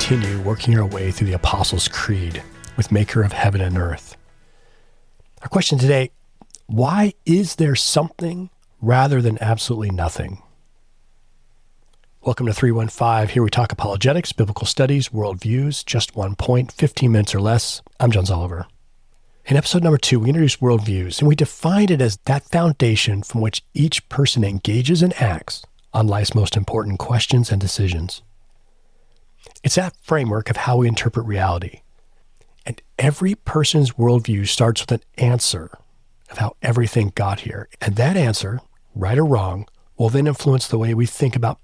continue working our way through the Apostles' Creed with Maker of Heaven and Earth. Our question today, why is there something rather than absolutely nothing? Welcome to 315. Here we talk apologetics, biblical studies, worldviews, just 1 point, 15 minutes or less. I'm John Oliver. In episode number 2, we introduced worldviews, and we defined it as that foundation from which each person engages and acts on life's most important questions and decisions. It's that framework of how we interpret reality. And every person's worldview starts with an answer of how everything got here. And that answer, right or wrong, will then influence the way we think about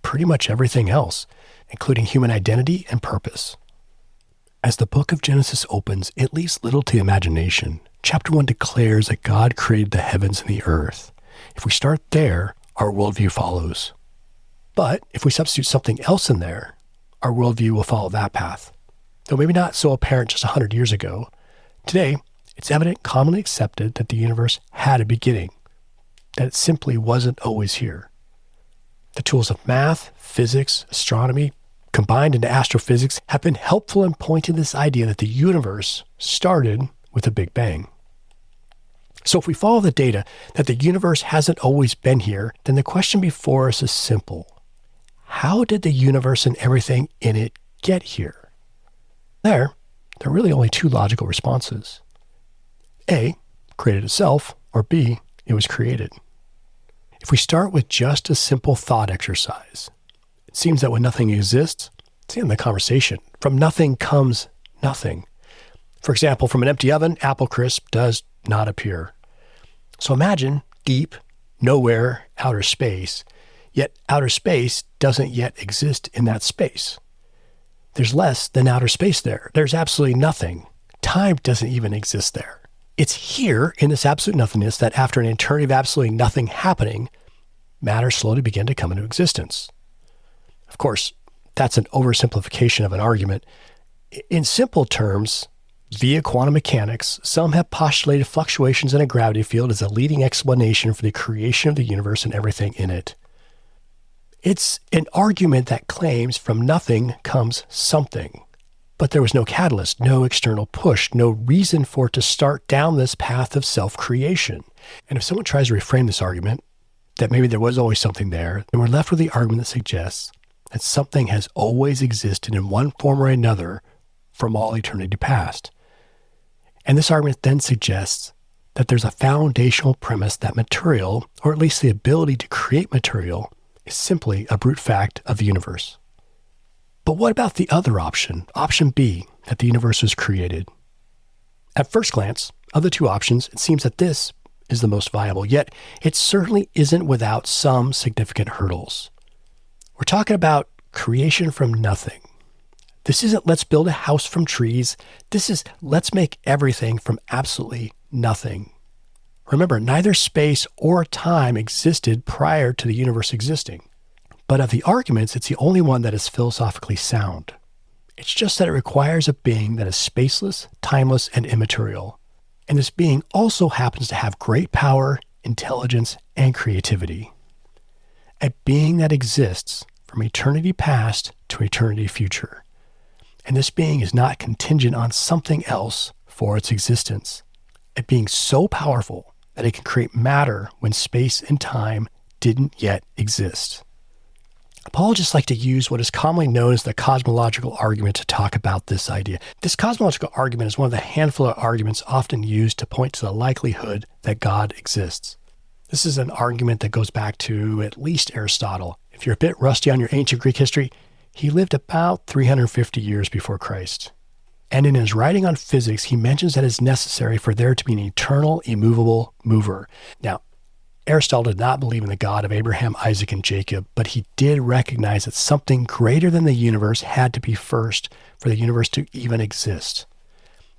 pretty much everything else, including human identity and purpose. As the book of Genesis opens, it leaves little to the imagination. Chapter 1 declares that God created the heavens and the earth. If we start there, our worldview follows. But if we substitute something else in there, our worldview will follow that path. Though maybe not so apparent just 100 years ago, today it's evident, commonly accepted, that the universe had a beginning, that it simply wasn't always here. The tools of math, physics, astronomy, combined into astrophysics, have been helpful in pointing this idea that the universe started with a Big Bang. So if we follow the data that the universe hasn't always been here, then the question before us is simple. How did the universe and everything in it get here? There are really only two logical responses. A, created itself, or B, it was created. If we start with just a simple thought exercise, it seems that when nothing exists, it's the end of the conversation. From nothing comes nothing. For example, from an empty oven, apple crisp does not appear. So imagine deep, nowhere, outer space, yet outer space doesn't yet exist in that space. There's less than outer space there. There's absolutely nothing. Time doesn't even exist there. It's here in this absolute nothingness that after an eternity of absolutely nothing happening, matter slowly began to come into existence. Of course, that's an oversimplification of an argument. In simple terms, via quantum mechanics, some have postulated fluctuations in a gravity field as a leading explanation for the creation of the universe and everything in it. It's an argument that claims from nothing comes something. But there was no catalyst, no external push, no reason for it to start down this path of self-creation. And if someone tries to reframe this argument, that maybe there was always something there, then we're left with the argument that suggests that something has always existed in one form or another from all eternity past. And this argument then suggests that there's a foundational premise that material, or at least the ability to create material, is simply a brute fact of the universe. But what about the other option, option B, that the universe was created? At first glance, of the two options, it seems that this is the most viable, yet it certainly isn't without some significant hurdles. We're talking about creation from nothing. This isn't let's build a house from trees. This is let's make everything from absolutely nothing. Remember, neither space or time existed prior to the universe existing. But of the arguments, it's the only one that is philosophically sound. It's just that it requires a being that is spaceless, timeless, and immaterial. And this being also happens to have great power, intelligence, and creativity. A being that exists from eternity past to eternity future. And this being is not contingent on something else for its existence. A being so powerful that it can create matter when space and time didn't yet exist. Apologists like to use what is commonly known as the cosmological argument to talk about this idea. This cosmological argument is one of the handful of arguments often used to point to the likelihood that God exists. This is an argument that goes back to at least Aristotle. If you're a bit rusty on your ancient Greek history, he lived about 350 years before Christ. And in his writing on physics, he mentions that it's necessary for there to be an eternal, immovable mover. Now, Aristotle did not believe in the God of Abraham, Isaac, and Jacob, but he did recognize that something greater than the universe had to be first for the universe to even exist.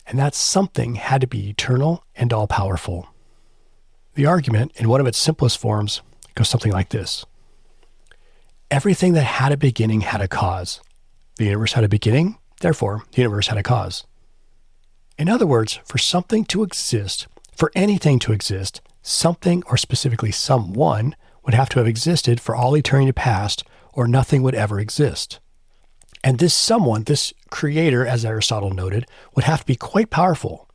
And that something had to be eternal and all-powerful. The argument, in one of its simplest forms, goes something like this. Everything that had a beginning had a cause. The universe had a beginning, therefore, the universe had a cause. In other words, for something to exist, for anything to exist, something, or specifically someone, would have to have existed for all eternity past, or nothing would ever exist. And this someone, this creator, as Aristotle noted, would have to be quite powerful.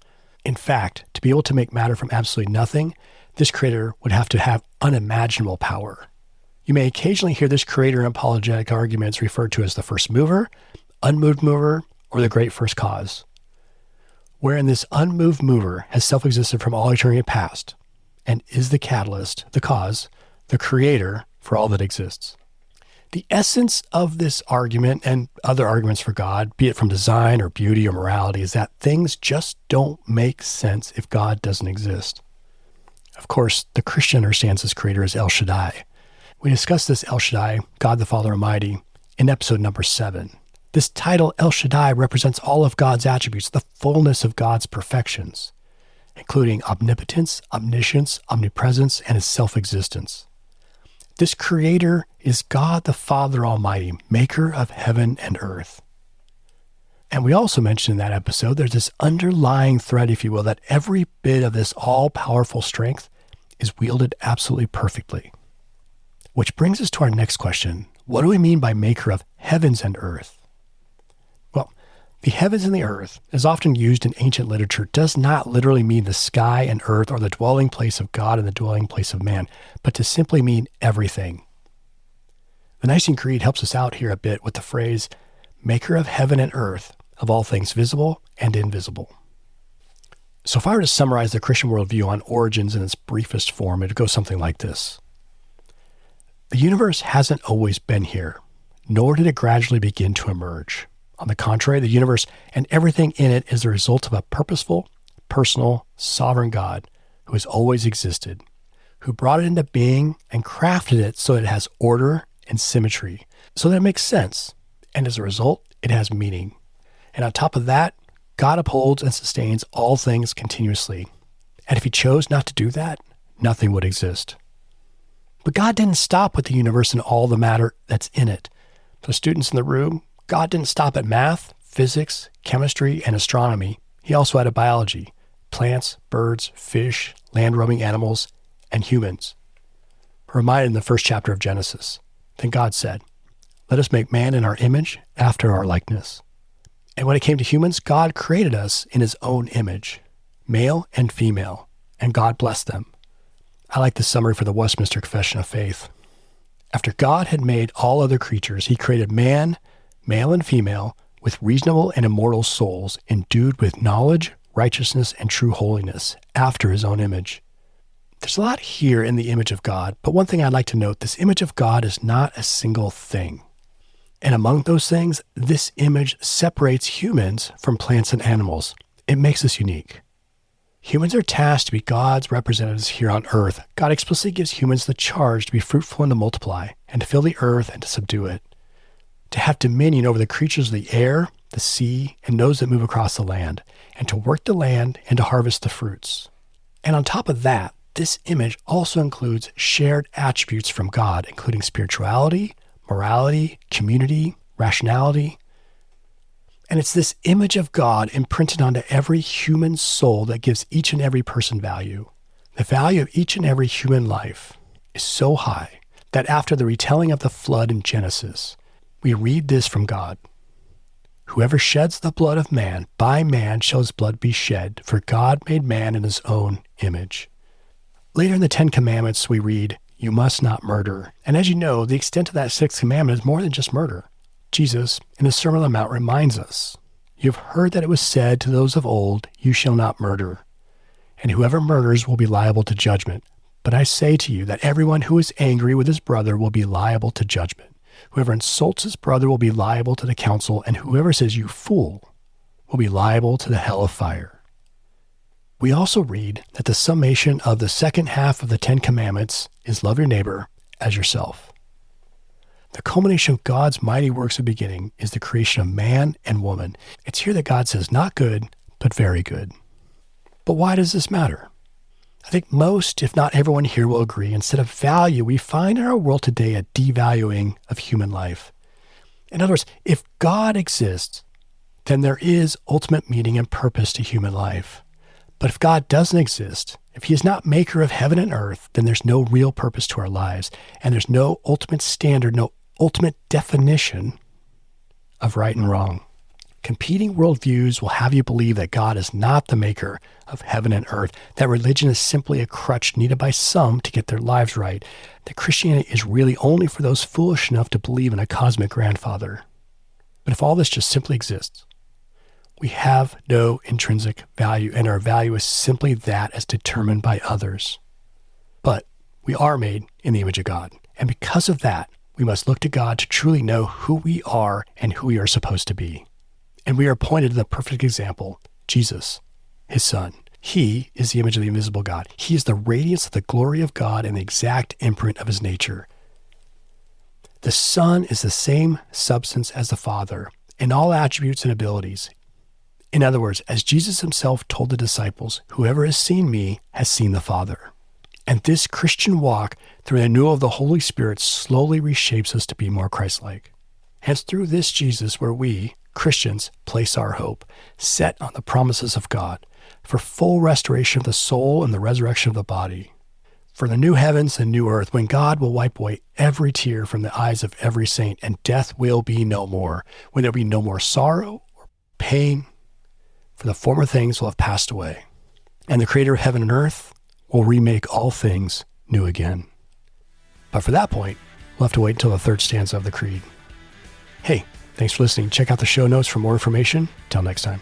In fact, to be able to make matter from absolutely nothing, this creator would have to have unimaginable power. You may occasionally hear this creator in apologetic arguments referred to as the first mover, unmoved mover, or the great first cause, wherein this unmoved mover has self-existed from all eternity past and is the catalyst, the cause, the creator for all that exists. The essence of this argument and other arguments for God, be it from design or beauty or morality, is that things just don't make sense if God doesn't exist. Of course, the Christian understands this creator as El Shaddai. We discussed this El Shaddai, God the Father Almighty, in episode number 7. This title, El Shaddai, represents all of God's attributes, the fullness of God's perfections, including omnipotence, omniscience, omnipresence, and his self-existence. This creator is God the Father Almighty, maker of heaven and earth. And we also mentioned in that episode, there's this underlying thread, if you will, that every bit of this all-powerful strength is wielded absolutely perfectly. Which brings us to our next question. What do we mean by maker of heavens and earth? Well, the heavens and the earth, as often used in ancient literature, does not literally mean the sky and earth or the dwelling place of God and the dwelling place of man, but to simply mean everything. The Nicene Creed helps us out here a bit with the phrase, maker of heaven and earth, of all things visible and invisible. So if I were to summarize the Christian worldview on origins in its briefest form, it would go something like this. The universe hasn't always been here, nor did it gradually begin to emerge. On the contrary, the universe and everything in it is the result of a purposeful, personal, sovereign God who has always existed, who brought it into being and crafted it so that it has order and symmetry, so that it makes sense, and as a result, it has meaning. And on top of that, God upholds and sustains all things continuously. And if he chose not to do that, nothing would exist. But God didn't stop with the universe and all the matter that's in it. For students in the room, God didn't stop at math, physics, chemistry, and astronomy. He also added biology, plants, birds, fish, land-roaming animals, and humans. We're reminded in the first chapter of Genesis. Then God said, "Let us make man in our image, after our likeness." And when it came to humans, God created us in his own image, male and female, and God blessed them. I like the summary for the Westminster Confession of Faith. After God had made all other creatures, he created man, male and female, with reasonable and immortal souls, endued with knowledge, righteousness, and true holiness, after his own image. There's a lot here in the image of God, but one thing I'd like to note, this image of God is not a single thing. And among those things, this image separates humans from plants and animals. It makes us unique. Humans are tasked to be God's representatives here on earth. God explicitly gives humans the charge to be fruitful and to multiply, and to fill the earth and to subdue it, to have dominion over the creatures of the air, the sea, and those that move across the land, and to work the land and to harvest the fruits. And on top of that, this image also includes shared attributes from God, including spirituality, morality, community, rationality. And it's this image of God imprinted onto every human soul that gives each and every person value. The value of each and every human life is so high that after the retelling of the flood in Genesis, we read this from God. "Whoever sheds the blood of man, by man shall his blood be shed, for God made man in his own image." Later in the 10 Commandments, we read, "You must not murder." And as you know, the extent of that 6th commandment is more than just murder. Jesus, in his Sermon on the Mount, reminds us, "You have heard that it was said to those of old, 'You shall not murder.' And whoever murders will be liable to judgment. But I say to you that everyone who is angry with his brother will be liable to judgment. Whoever insults his brother will be liable to the council, and whoever says 'you fool' will be liable to the hell of fire." We also read that the summation of the second half of the 10 Commandments is love your neighbor as yourself. The culmination of God's mighty works of beginning is the creation of man and woman. It's here that God says, not good, but very good. But why does this matter? I think most, if not everyone here, will agree. Instead of value, we find in our world today a devaluing of human life. In other words, if God exists, then there is ultimate meaning and purpose to human life. But if God doesn't exist, if he is not maker of heaven and earth, then there's no real purpose to our lives, and there's no ultimate standard, no ultimate definition of right and wrong. Competing worldviews will have you believe that God is not the maker of heaven and earth, that religion is simply a crutch needed by some to get their lives right, that Christianity is really only for those foolish enough to believe in a cosmic grandfather. But if all this just simply exists, we have no intrinsic value, and our value is simply that as determined by others. But we are made in the image of God, and because of that, we must look to God to truly know who we are and who we are supposed to be. And we are pointed to the perfect example, Jesus, his son. He is the image of the invisible God. He is the radiance of the glory of God and the exact imprint of his nature. The Son is the same substance as the Father in all attributes and abilities. In other words, as Jesus himself told the disciples, whoever has seen me has seen the Father. And this Christian walk through the renewal of the Holy Spirit slowly reshapes us to be more Christ-like. Hence, through this Jesus where we, Christians, place our hope, set on the promises of God, for full restoration of the soul and the resurrection of the body, for the new heavens and new earth, when God will wipe away every tear from the eyes of every saint, and death will be no more, when there will be no more sorrow or pain, for the former things will have passed away, and the Creator of heaven and earth will remake all things new again. But for that point, we'll have to wait until the third stanza of the Creed. Hey, thanks for listening. Check out the show notes for more information. Till next time.